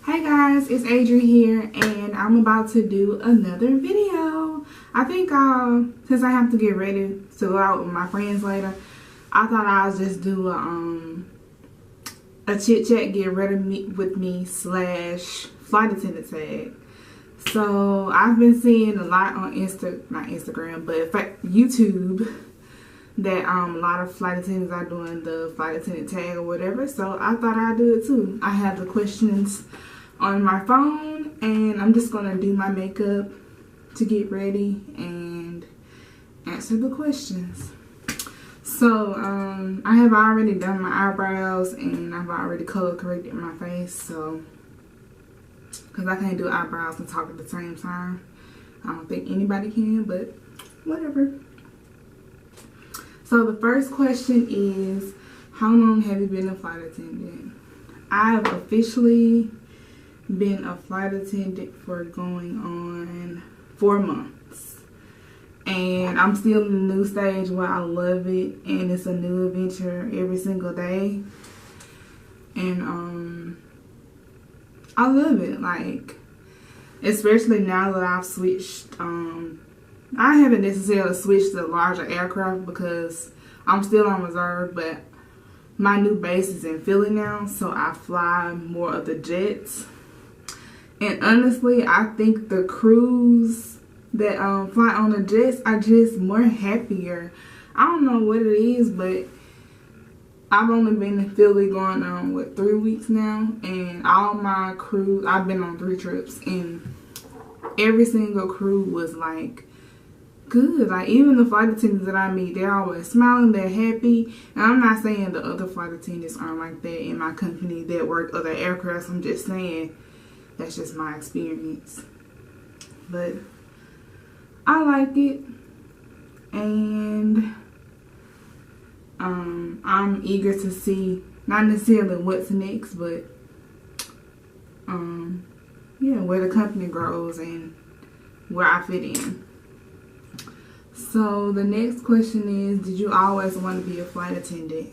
Hey guys, it's Adrian here, and I'm about to do another video. I think since I have to get ready to go out with my friends later, I thought I'll just do a chit chat, get ready with me / flight attendant tag. So I've been seeing a lot on not Instagram, but YouTube, that a lot of flight attendants are doing the flight attendant tag or whatever. So I thought I'd do it too. I have the questions on my phone, and I'm just gonna do my makeup to get ready and answer the questions. So I have already done my eyebrows, and I've already color corrected my face, so because I can't do eyebrows and talk at the same time. I don't think anybody can, but whatever. So the first question is, how long have you been a flight attendant? I've officially been a flight attendant for going on 4 months. And I'm still in the new stage where I love it, and it's a new adventure every single day. And I love it, like, especially now that I've switched. I haven't necessarily switched to larger aircraft because I'm still on reserve, but my new base is in Philly now, so I fly more of the jets. And honestly, I think the crews that fly on the jets are just more happier. I don't know what it is, but I've only been in Philly going on 3 weeks now, and all my crews, I've been on 3 trips, and every single crew was like good. Like, even the flight attendants that I meet, they're always smiling, they're happy. And I'm not saying the other flight attendants aren't like that in my company that work other aircrafts. I'm just saying that's just my experience. But I like it, and I'm eager to see, not necessarily what's next, but yeah, where the company grows and where I fit in. So the next question is, did you always want to be a flight attendant?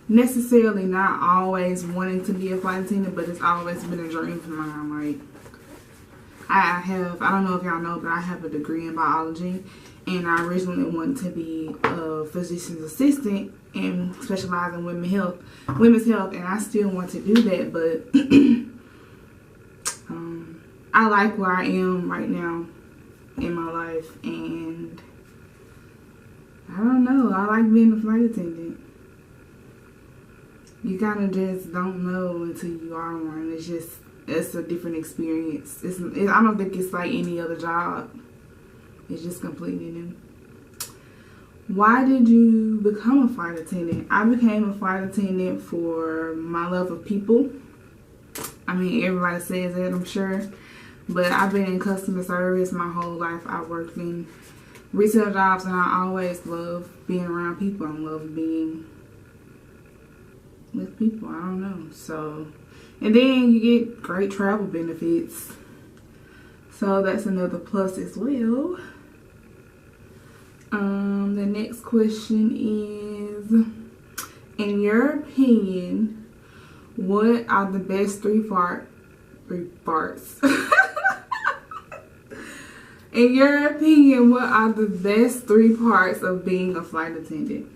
Necessarily not always wanting to be a flight attendant, but it's always been a dream of mine. Like, I don't know if y'all know, but I have a degree in biology, and I originally wanted to be a physician's assistant and specialize in women's health, and I still want to do that, but I like where I am right now in my life, and I don't know, I like being a flight attendant. You kind of just don't know until you are one. It's a different experience. I don't think it's like any other job. It's just completely new. Why did you become a flight attendant? I became a flight attendant for my love of people. I mean, everybody says that, I'm sure. But I've been in customer service my whole life. I worked in retail jobs, and I always love being around people. I love being with people. I don't know. So, and then you get great travel benefits. So that's another plus as well. The next question is, in your opinion, what are the best three farts? In your opinion, what are the best 3 parts of being a flight attendant?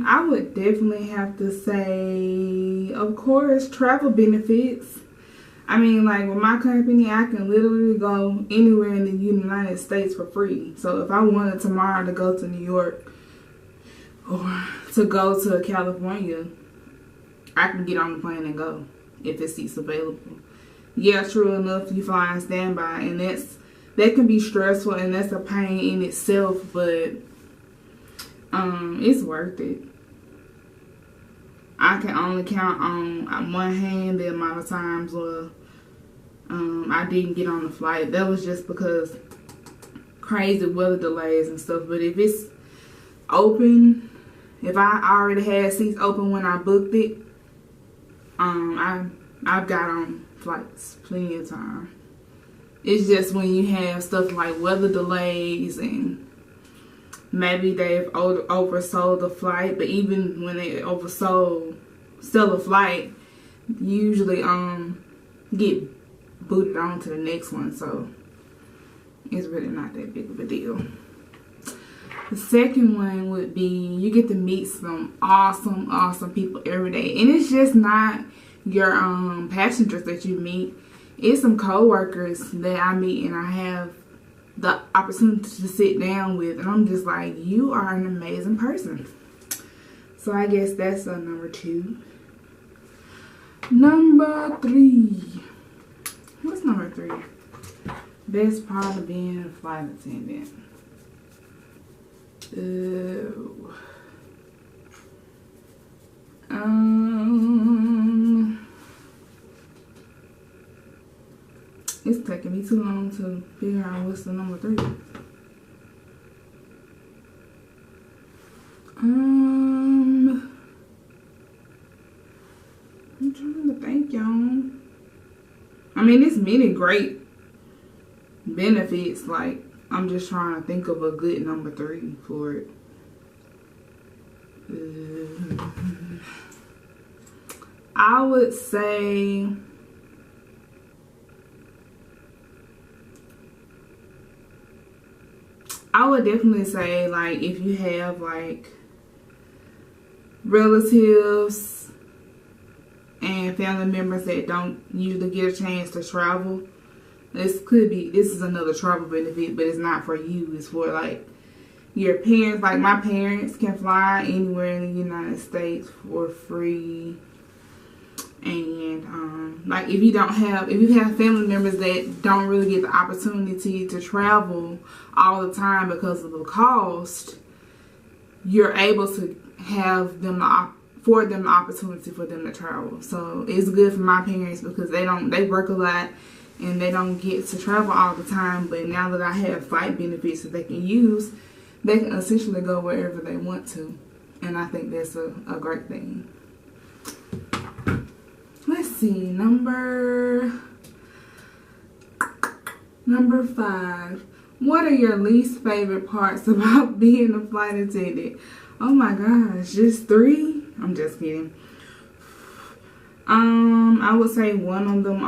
I would definitely have to say, of course, travel benefits. I mean, like, with my company, I can literally go anywhere in the United States for free. So if I wanted tomorrow to go to New York or to go to California, I can get on the plane and go if it's seats available. Yeah, true enough, you fly on standby, and that can be stressful, and that's a pain in itself, but it's worth it. I can only count on one hand the amount of times where I didn't get on the flight. That was just because crazy weather delays and stuff. But if it's open, if I already had seats open when I booked it, I've got on flights plenty of time. It's just when you have stuff like weather delays and maybe they've oversold the flight, but even when they oversold, sell a flight, you usually get booted on to the next one, so it's really not that big of a deal. The second one would be you get to meet some awesome people every day, and it's just not your passengers that you meet. It's some co-workers that I meet and I have the opportunity to sit down with, and I'm just like, you are an amazing person. So I guess that's number 2. Number 3. What's number 3? Best part of being a flight attendant. It's taking me too long to figure out what's the number 3. I'm trying to think, y'all. I mean, there's many great benefits. Like, I'm just trying to think of a good number 3 for it. I would say I would definitely say, like, if you have like relatives and family members that don't usually get a chance to travel, this is another travel benefit, but it's not for you. It's for like your parents. Like, my parents can fly anywhere in the United States for free. And like, if you have family members that don't really get the opportunity to travel all the time because of the cost, you're able to have them afford them the opportunity for them to travel. So it's good for my parents because they work a lot and they don't get to travel all the time. But now that I have flight benefits that they can use, they can essentially go wherever they want to, and I think that's a great thing. Let's see, number 5. What are your least favorite parts about being a flight attendant? Oh my gosh, just 3? I'm just kidding. I would say one of them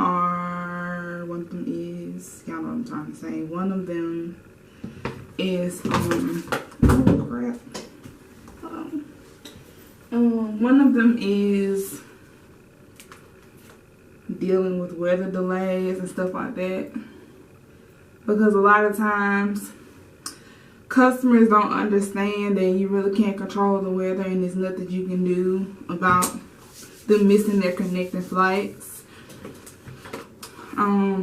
is, y'all know what I'm trying to say. One of them is, oh crap. One of them is dealing with weather delays and stuff like that, because a lot of times customers don't understand that you really can't control the weather and there's nothing you can do about them missing their connecting flights.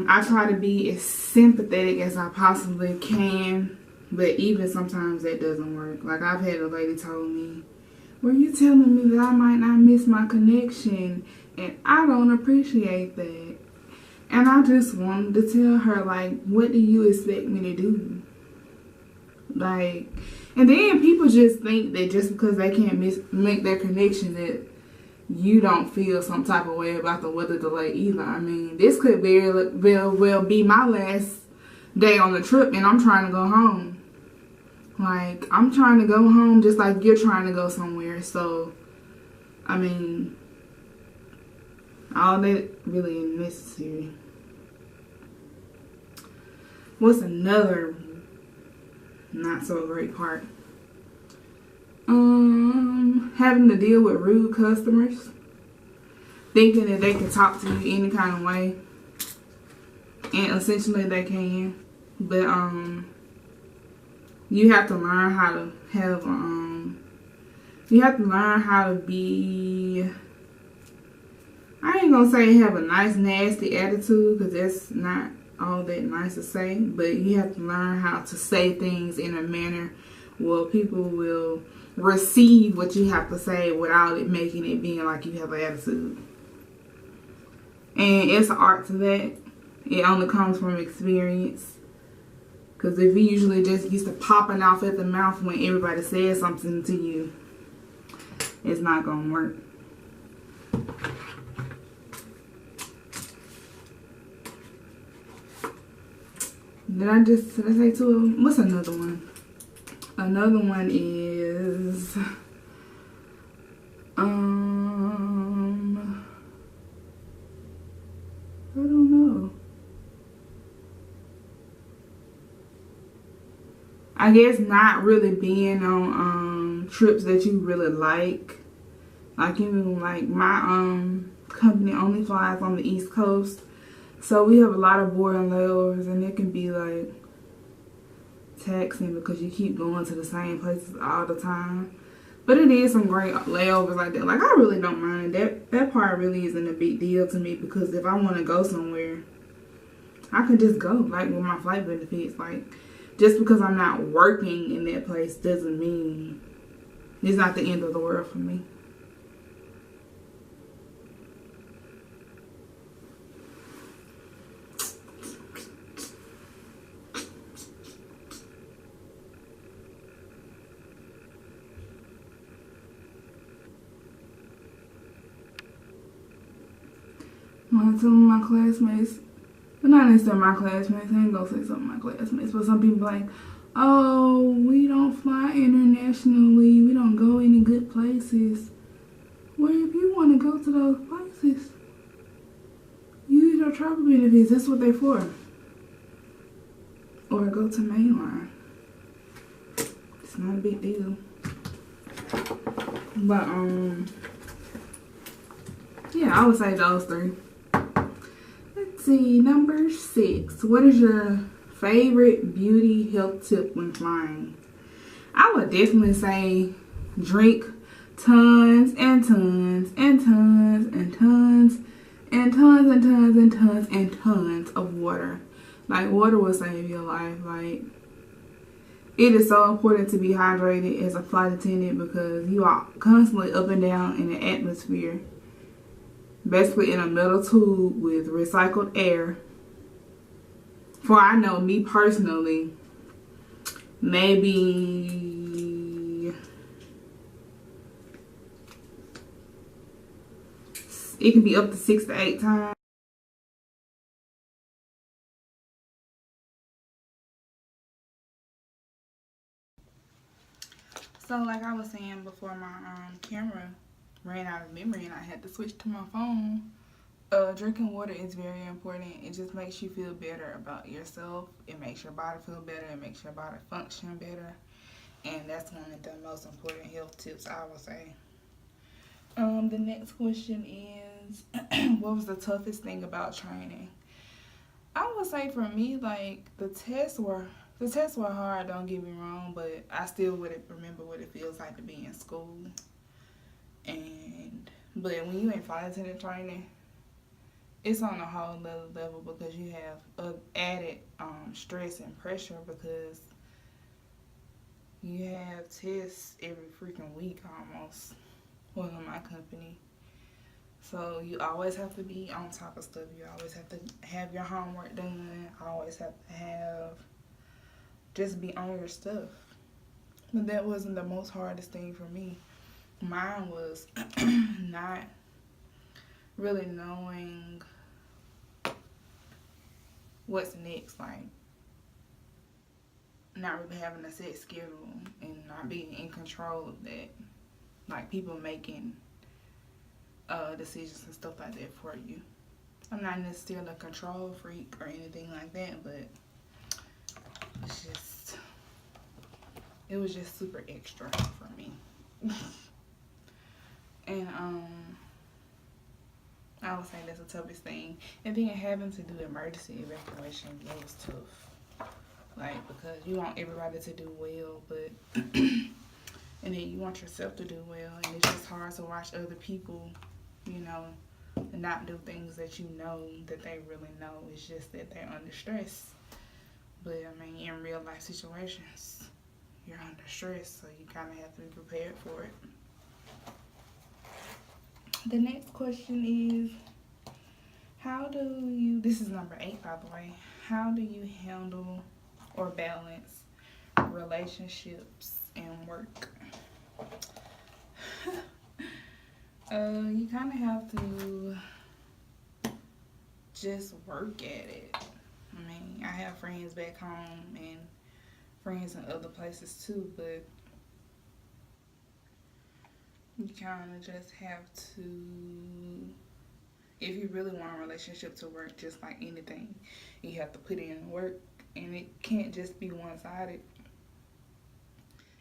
I try to be as sympathetic as I possibly can, but even sometimes that doesn't work. Like, I've had a lady told me, "Were you telling me that I might not miss my connection?" And I don't appreciate that. And I just wanted to tell her, like, what do you expect me to do? Like, and then people just think that just because they can't make their connection that you don't feel some type of way about the weather delay either. I mean, this could very well be my last day on the trip and I'm trying to go home. Like, I'm trying to go home just like you're trying to go somewhere. So, I mean, all that really isn't necessary. What's another not so great part? Having to deal with rude customers, thinking that they can talk to you any kind of way, and essentially they can, but you have to learn how to have you have to learn how to be, I ain't gonna say have a nice nasty attitude, because that's not all that nice to say, but you have to learn how to say things in a manner where people will receive what you have to say without it making it being like you have an attitude. And it's an art to that. It only comes from experience. Because if you usually just used to popping off at the mouth when everybody says something to you, it's not going to work. Did I say 2 of them? What's another one? Another one is, I guess not really being on trips that you really like. Like even like my company only flies on the East Coast, so we have a lot of boarding layovers, and it can be like taxing because you keep going to the same places all the time. But it is some great layovers like that. Like I really don't mind that part. Really isn't a big deal to me because if I want to go somewhere, I can just go. Like with my flight benefits, like just because I'm not working in that place doesn't mean it's not the end of the world for me. When I tell my classmates, but not necessarily my classmates, I ain't gonna say some of my classmates, but some people like, oh, we don't fly internationally, we don't go any good places. Well, if you want to go to those places, use your travel benefits, that's what they're for. Or go to mainline. It's not a big deal. But, yeah, I would say those three. Let's see, number 6. What is your favorite beauty health tip when flying? I would definitely say drink tons and tons and tons and tons and tons and tons and tons and tons of water. Like, water will save your life. Like, it is so important to be hydrated as a flight attendant because you are constantly up and down in the atmosphere. Basically in a metal tube with recycled air. For I know me personally, maybe it can be up to 6 to 8 times. So like I was saying before, my camera ran out of memory and I had to switch to my phone. Drinking water is very important. It just makes you feel better about yourself. It makes your body feel better. It makes your body function better. And that's one of the most important health tips, I would say. The next question is, what was the toughest thing about training? I would say for me, like, the tests were hard, don't get me wrong, but I still would remember what it feels like to be in school. But when you in flight attendant training, it's on a whole nother level because you have added stress and pressure because you have tests every freaking week almost. Well, in my company. So you always have to be on top of stuff. You always have to have your homework done. Always have to just be on your stuff. But that wasn't the most hardest thing for me. Mine was not really knowing what's next, like not really having a set schedule and not being in control of that. Like people making decisions and stuff like that for you. I'm not necessarily a control freak or anything like that, but it was just super extra for me. And I would say that's the toughest thing. And then having to do emergency evacuation, it was tough. Like, because you want everybody to do well, but and then you want yourself to do well, and it's just hard to watch other people, you know, not do things that you know that they really know. It's just that they're under stress. But I mean, in real life situations, you're under stress, so you kind of have to be prepared for it. The next question is, this is number 8 by the way, how do you handle or balance relationships and work? You kind of have to just work at it. I mean, I have friends back home and friends in other places too, but you kind of just have to, if you really want a relationship to work, just like anything, you have to put in work, and it can't just be one-sided.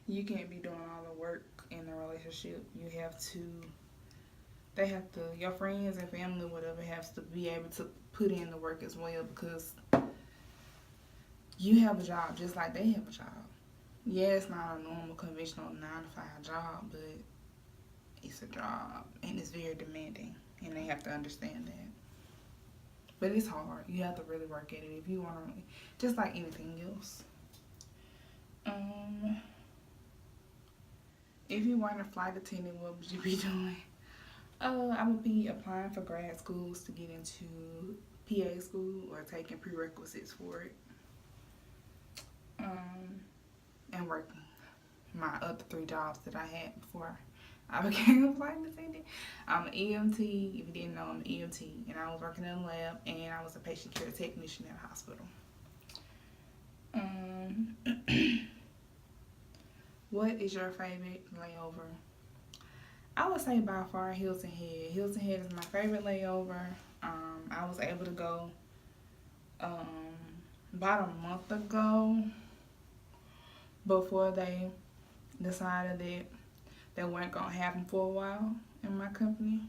You can't be doing all the work in the relationship. Your friends and family, whatever, has to be able to put in the work as well, because you have a job just like they have a job. Yeah, it's not a normal conventional 9-to-5 job, but it's a job and it's very demanding, and they have to understand that. But it's hard. You have to really work at it if you want to, just like anything else. If you weren't a flight attendant, what would you be doing? I would be applying for grad schools to get into PA school or taking prerequisites for it. And working my other 3 jobs that I had before I became a flight attendant. I'm an EMT. If you didn't know, I'm an EMT, and I was working in a lab, and I was a patient care technician at a hospital. What is your favorite layover? I would say by far Hilton Head. Hilton Head is my favorite layover. I was able to go about a month ago, before they decided that they weren't going to have them for a while in my company.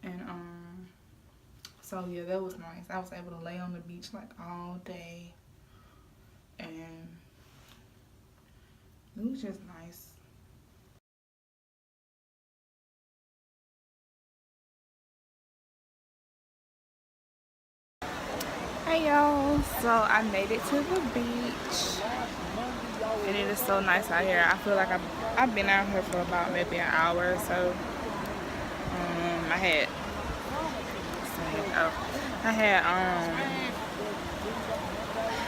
And so yeah, that was nice. I was able to lay on the beach like all day, and it was just nice. Hey y'all, so I made it to the beach, and it is so nice out here. I feel like I've been out here for about maybe an hour or so. I had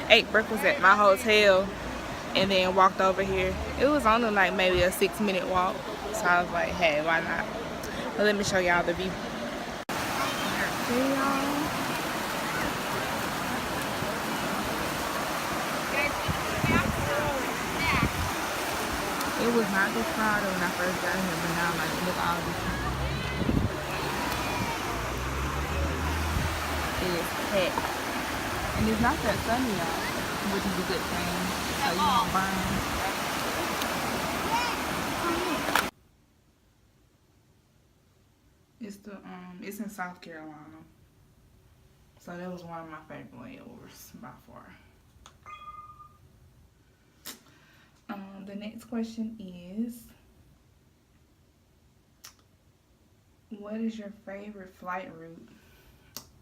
ate breakfast at my hotel and then walked over here. It was only like maybe a 6-minute walk, so I was like, hey, why not? But let me show y'all the view. Hey y'all. It was not this crowded when I first got here, but now like look at all this. It is packed. And it's not that sunny out, which is a good thing. So you won't burn. It's in South Carolina. So that was one of my favorite layovers by far. The next question is, what is your favorite flight route?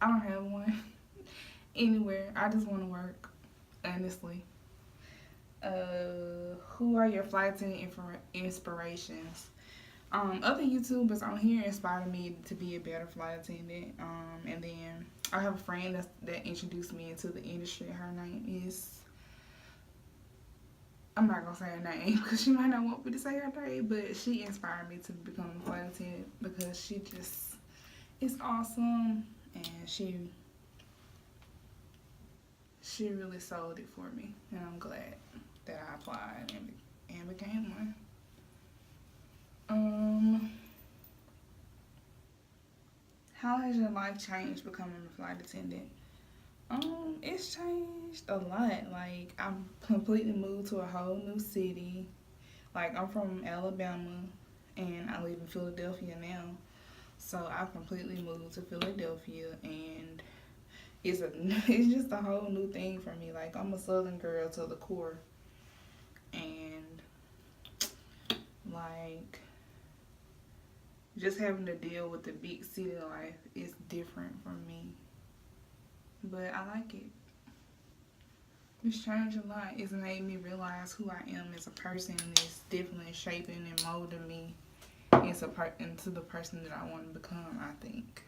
I don't have one. Anywhere. I just want to work, honestly. Who are your flight attendant inspirations? Other YouTubers on here inspired me to be a better flight attendant. And then I have a friend that introduced me into the industry. Her name is, I'm not gonna say her name because she might not want me to say her name, but she inspired me to become a flight attendant because she just is awesome, and she really sold it for me, and I'm glad that I applied and became one. How has your life changed becoming a flight attendant? It's changed a lot. Like, I'm completely moved to a whole new city. Like, I'm from Alabama, and I live in Philadelphia now. So I completely moved to Philadelphia, and it's just a whole new thing for me. Like, I'm a Southern girl to the core, and like, just having to deal with the big city life is different from me. But I like it. It's changed a lot. It's made me realize who I am as a person. It's definitely shaping and molding me into the person that I want to become, I think.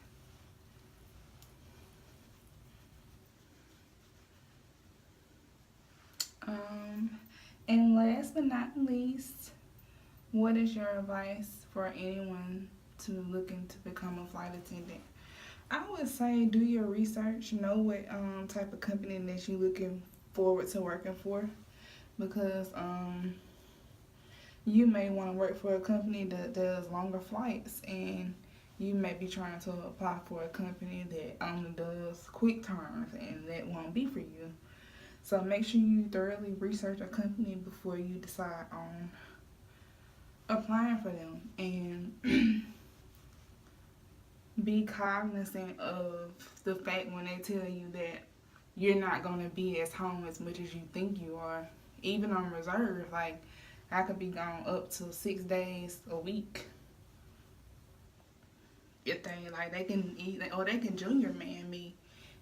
And last but not least, what is your advice for anyone looking to become a flight attendant? I would say do your research, know what type of company that you're looking forward to working for, because you may want to work for a company that does longer flights, and you may be trying to apply for a company that only does quick turns, and that won't be for you. So make sure you thoroughly research a company before you decide on applying for them, and be cognizant of the fact when they tell you that you're not going to be at home as much as you think you are. Even on reserve, like, I could be gone up to 6 days a week. If they, like, they can eat, or they can junior man me,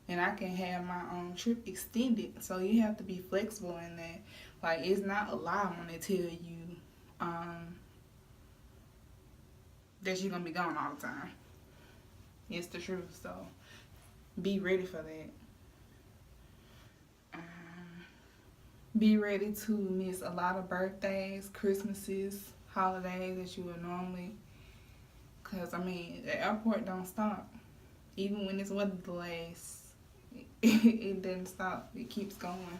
and I can have my trip extended. So you have to be flexible in that. Like, it's not a lie when they tell you that you're going to be gone all the time. It's the truth, so be ready for that. Be ready to miss a lot of birthdays, Christmases, holidays that you would normally. Because, I mean, the airport don't stop. Even when it's weather delays, it doesn't stop. It keeps going.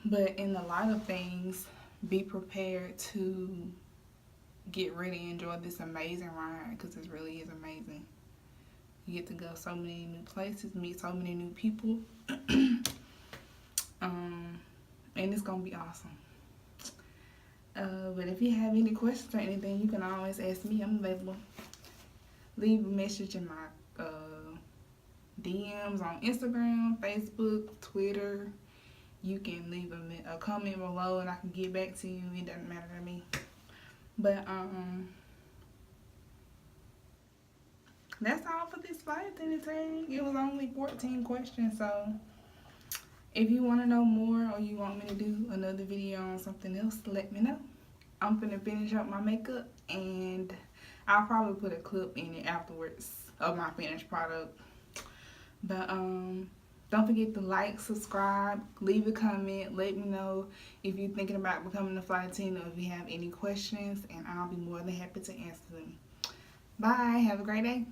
But in the light of things, be prepared to get ready and enjoy this amazing ride, because it really is amazing. You get to go so many new places, meet so many new people. And it's gonna be awesome. But if you have any questions or anything, you can always ask me. I'm available. Leave a message in my DMs on Instagram, Facebook, Twitter. You can leave a comment below and I can get back to you. It doesn't matter to me. But that's all for this flight attendant tag. It was only 14 questions, so if you want to know more or you want me to do another video on something else, let me know. I'm finna finish up my makeup, and I'll probably put a clip in it afterwards of my finished product. But don't forget to like, subscribe, leave a comment, let me know if you're thinking about becoming a flight attendant or if you have any questions, and I'll be more than happy to answer them. Bye, have a great day.